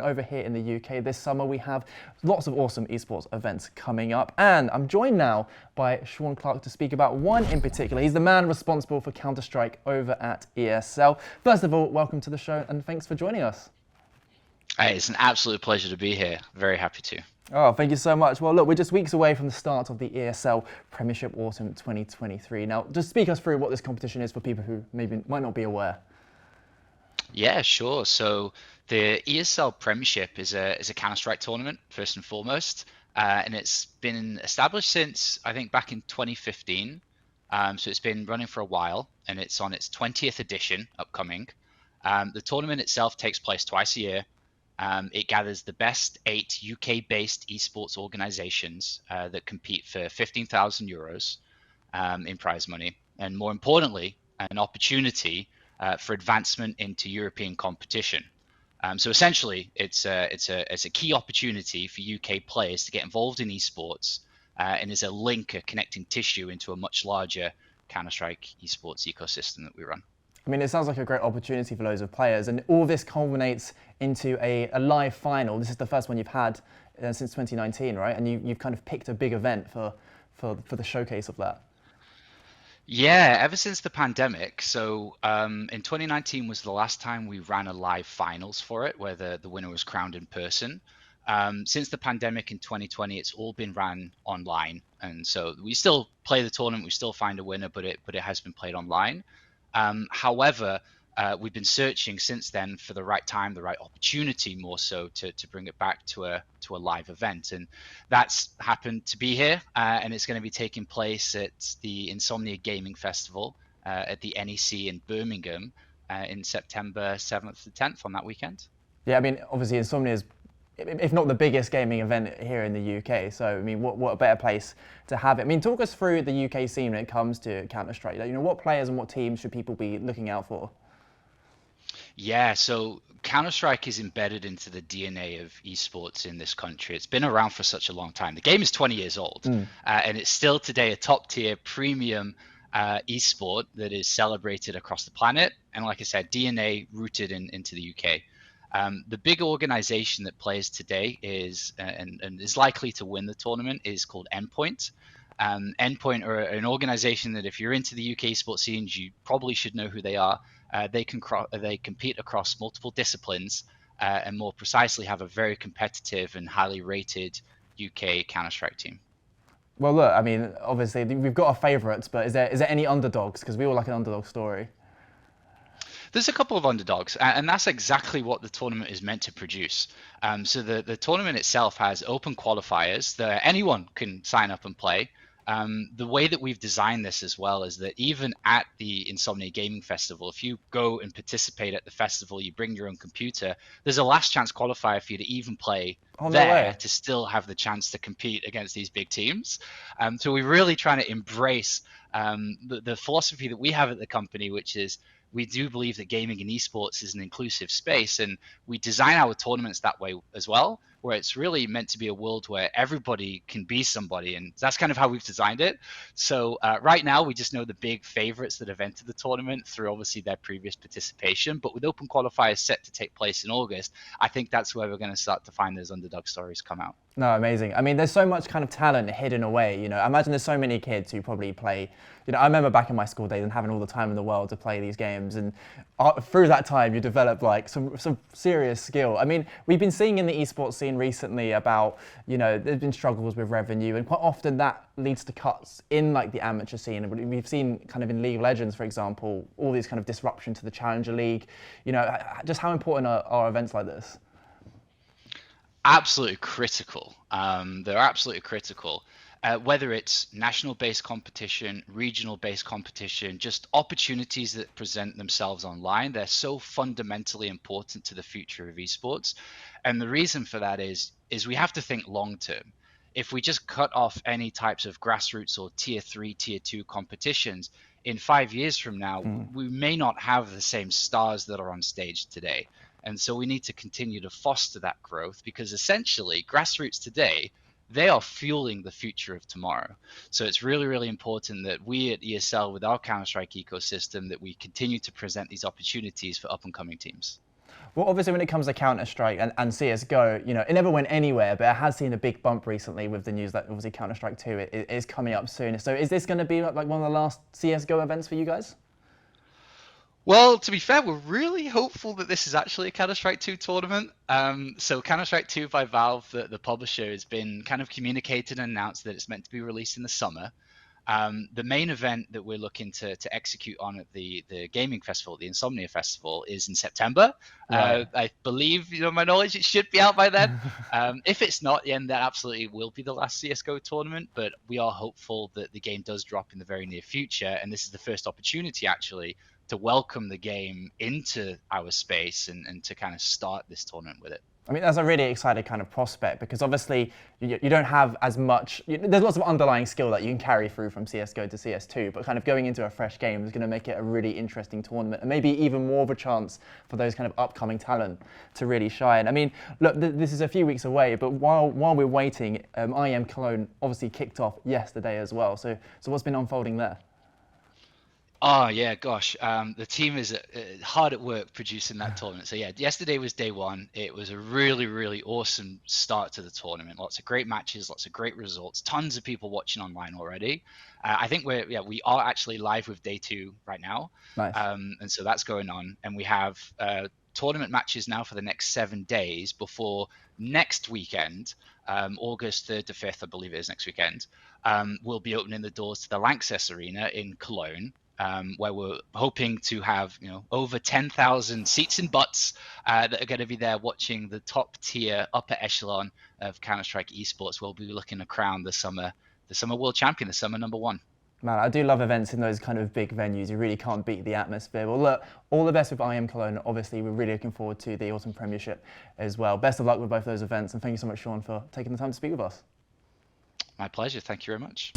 Over here in the UK this summer, we have lots of awesome esports events coming up, and I'm joined now by Shaun Clark to speak about one in particular. He's the man responsible for Counter-Strike over at ESL. First of all, welcome to the show and thanks for joining us. Hey, it's an absolute pleasure to be here. Very happy to. Oh, thank you so much. Well, look, we're just weeks away from the start of the ESL Premiership Autumn 2023. Now, just speak us through what this competition is for people who maybe might not be aware. Yeah, sure. So the ESL Premiership is a Counter-Strike tournament first and foremost, and it's been established since I think back in 2015. So it's been running for a while, and it's on its 20th edition upcoming. The tournament itself takes place twice a year. It gathers the best 8 UK-based esports organizations that compete for 15,000 euros in prize money, and more importantly, an opportunity for advancement into European competition. So essentially, it's a key opportunity for UK players to get involved in esports, and is a link, a connecting tissue into a much larger Counter-Strike esports ecosystem that we run. I mean, it sounds like a great opportunity for loads of players, and all this culminates into a live final. This is the first one you've had since 2019, right? And you've kind of picked a big event for the showcase of that. Yeah, ever since the pandemic. So in 2019 was the last time we ran a live finals for it, where the winner was crowned in person. Since the pandemic in 2020, it's all been ran online, and so we still play the tournament, we still find a winner, but it has been played online. However, we've been searching since then for the right time, the right opportunity, more so to bring it back to a live event, and that's happened to be here, and it's going to be taking place at the Insomnia Gaming Festival at the NEC in Birmingham in September 7th to 10th on that weekend. Yeah, I mean, obviously Insomnia is, if not the biggest gaming event here in the UK. So, I mean, what a better place to have it. I mean, talk us through the UK scene when it comes to Counter-Strike. You know, what players and what teams should people be looking out for? Yeah, so Counter-Strike is embedded into the DNA of esports in this country. It's been around for such a long time. The game is 20 years old, and it's still today a top-tier premium esport that is celebrated across the planet. And like I said, DNA rooted into the UK. The big organization that plays today is and is likely to win the tournament is called Endpoint. Endpoint are an organization that if you're into the UK sports scenes, you probably should know who they are. They compete across multiple disciplines, and more precisely have a very competitive and highly rated UK Counter-Strike team. Well, look, I mean, obviously we've got our favourites, but is there any underdogs? Because we all like an underdog story. There's a couple of underdogs, and that's exactly what the tournament is meant to produce. So the tournament itself has open qualifiers that anyone can sign up and play. The way that we've designed this as well is that even at the Insomnia Gaming Festival, if you go and participate at the festival, you bring your own computer, there's a last chance qualifier for you to even play there to still have the chance to compete against these big teams. So we're really trying to embrace the philosophy that we have at the company, which is we do believe that gaming and esports is an inclusive space, and we design our tournaments that way as well, where it's really meant to be a world where everybody can be somebody, and that's kind of how we've designed it. So right now we just know the big favorites that have entered the tournament through obviously their previous participation, but with open qualifiers set to take place in August, I think that's where we're going to start to find those underdog stories come out. No, amazing. I mean, there's so much kind of talent hidden away. You know, I imagine there's so many kids who probably play. You know, I remember back in my school days and having all the time in the world to play these games, and through that time you develop like some serious skill. I mean, we've been seeing in the esports scene recently about, you know, there's been struggles with revenue, and quite often that leads to cuts in like the amateur scene. And we've seen kind of in League of Legends, for example, all these kind of disruption to the Challenger League. You know, just how important are events like this? Absolutely critical. They're absolutely critical. Whether it's national-based competition, regional-based competition, just opportunities that present themselves online, they're so fundamentally important to the future of esports. And the reason for that is we have to think long-term. If we just cut off any types of grassroots or tier 3, tier 2 competitions, in 5 years from now, we may not have the same stars that are on stage today. And so we need to continue to foster that growth, because essentially grassroots today, they are fueling the future of tomorrow. So it's really, really important that we at ESL with our Counter-Strike ecosystem, that we continue to present these opportunities for up and coming teams. Well, obviously, when it comes to Counter-Strike and CSGO, it never went anywhere, but it has seen a big bump recently with the news that obviously Counter-Strike 2 is coming up soon. So is this going to be like one of the last CSGO events for you guys? Well, to be fair, we're really hopeful that this is actually a Counter-Strike 2 tournament. So Counter-Strike 2 by Valve, the publisher, has been kind of communicated and announced that it's meant to be released in the summer. The main event that we're looking to execute on at the gaming festival, the Insomnia Festival, is in September. Right. I believe, my knowledge, it should be out by then. If it's not, then that absolutely will be the last CSGO tournament. But we are hopeful that the game does drop in the very near future, and this is the first opportunity actually to welcome the game into our space and to kind of start this tournament with it. I mean, that's a really exciting kind of prospect because obviously you don't have as much, there's lots of underlying skill that you can carry through from CSGO to CS2, but kind of going into a fresh game is going to make it a really interesting tournament and maybe even more of a chance for those kind of upcoming talent to really shine. I mean, look, this is a few weeks away, but while we're waiting, IEM Cologne obviously kicked off yesterday as well. So what's been unfolding there? Oh yeah, gosh. The team is hard at work producing that tournament. So yeah, yesterday was day one. It was a really, really awesome start to the tournament. Lots of great matches, lots of great results. Tons of people watching online already. I think we are actually live with day two right now. Nice. And so that's going on, and we have tournament matches now for the next 7 days before next weekend, August 3rd to 5th, I believe it is next weekend. We'll be opening the doors to the Lanxess Arena in Cologne. Where we're hoping to have over 10,000 seats and butts that are going to be there watching the top tier upper echelon of Counter-Strike esports. We'll be looking to crown the summer world champion, the summer #1. Man, I do love events in those kind of big venues. You really can't beat the atmosphere. Well, look, all the best with IEM Cologne. Obviously, we're really looking forward to the Autumn Premiership as well. Best of luck with both those events, and thank you so much, Shaun, for taking the time to speak with us. My pleasure. Thank you very much.